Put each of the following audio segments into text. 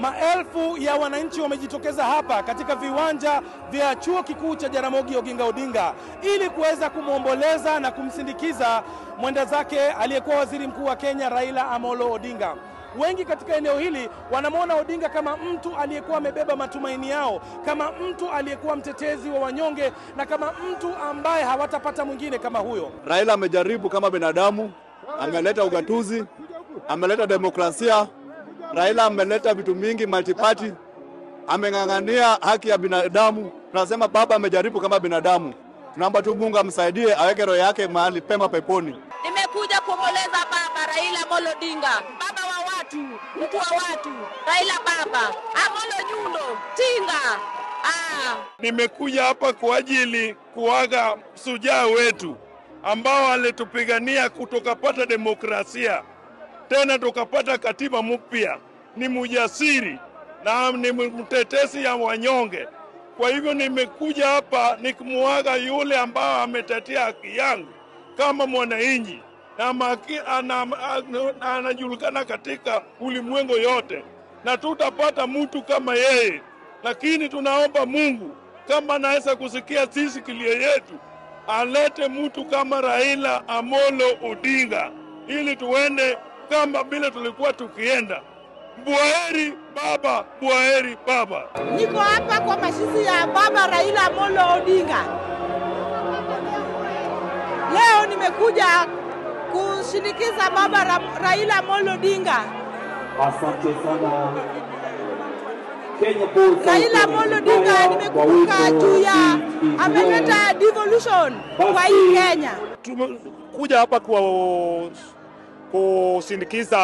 Maelfu ya wananchi wamejitokeza hapa katika viwanja vya chuo kikuu cha Jaramogi Oginga Odinga ili kuweza kumwomboleza na kumsindikiza mwenda zake aliyekuwa waziri mkuu wa Kenya Raila Amolo Odinga. Wengi katika eneo hili wanamwona Odinga kama mtu aliyekuwa amebeba matumaini yao, kama mtu aliyekuwa mtetezi wa wanyonge na kama mtu ambaye hawatapata mwingine kama huyo. Raila amejaribu kama binadamu, ameleta ugatuzi, ameleta demokrasia. Raila ameleta vitu mingi, multiparty, ameng'ang'ania haki ya binadamu. Tunasema baba amejaribu kama binadamu. Tunaomba tu Mungu amsaidie aweke roho yake mahali pema peponi. Nimekuja kuomboleza baba Raila Amolo Odinga, baba wa watu, mtu wa watu, Raila baba, Amolo Nyundo, Tinga. Nimekuja hapa kwa ajili kuaga shujaa wetu ambao alitupigania kutokapata demokrasia. Tena tukapata katiba mpya. Ni mjasiri na ni mtetezi ya wanyonge. Kwa hivyo nimekuja hapa nikumuaga yule ambao ametetea haki yangu kama mwananchi na anajulikana katika ulimwengu yote, na tutapata mtu kama yeye. Lakini tunaomba Mungu kama anaweza kusikia sisi kilio yetu, alete mtu kama Raila Amolo Odinga ili tuende kama vile tulikuwa tukienda. Buheri baba, buheri baba. Niko hapa kwa mazishi ya baba Raila Amolo Odinga. Leo nimekuja kusindikiza baba Raila Amolo Odinga. Asante sana. Raila Amolo Odinga nimekumbuka juu ya ameleta devolution kwa hii Kenya. Tumekuja hapa kusindikiza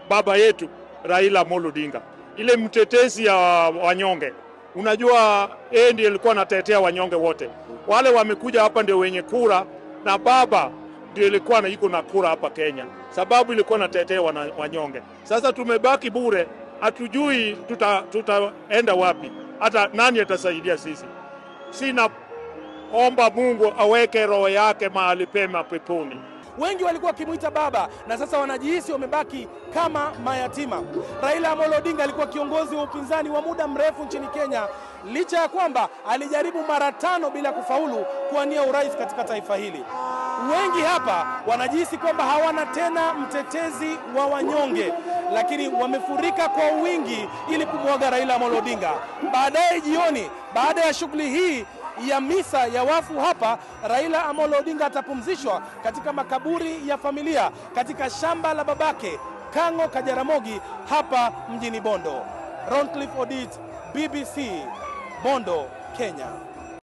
baba yetu Raila Amolo Odinga, ile mtetezi ya wanyonge. Unajua yeye ndiye alikuwa anatetea wanyonge wote. Wale wamekuja hapa ndio wenye kura, na baba ndio alikuwa yuko na kura hapa Kenya, sababu ilikuwa anatetea wanyonge. Sasa tumebaki bure, hatujui tutaenda wapi, hata nani atasaidia sisi. Sina omba Mungu aweke roho yake mahali pema peponi. Wengi walikuwa kimuita baba na sasa wanajihisi wamebaki kama mayatima. Raila Amolo Odinga alikuwa kiongozi wa upinzani wa muda mrefu nchini Kenya, licha ya kwamba alijaribu mara 5 bila kufaulu kuwania urais katika taifa hili. Wengi hapa wanajihisi kwamba hawana tena mtetezi wa wanyonge, lakini wamefurika kwa wingi ili kumwaga Raila Amolo Odinga. Baadaye jioni, baada ya shughuli hii ya misa ya wafu hapa, Raila Amolo Odinga atapumzishwa katika makaburi ya familia katika shamba la babake Kang'o ka Jaramogi hapa mjini Bondo. Roncliffe Odit, BBC, Bondo, Kenya.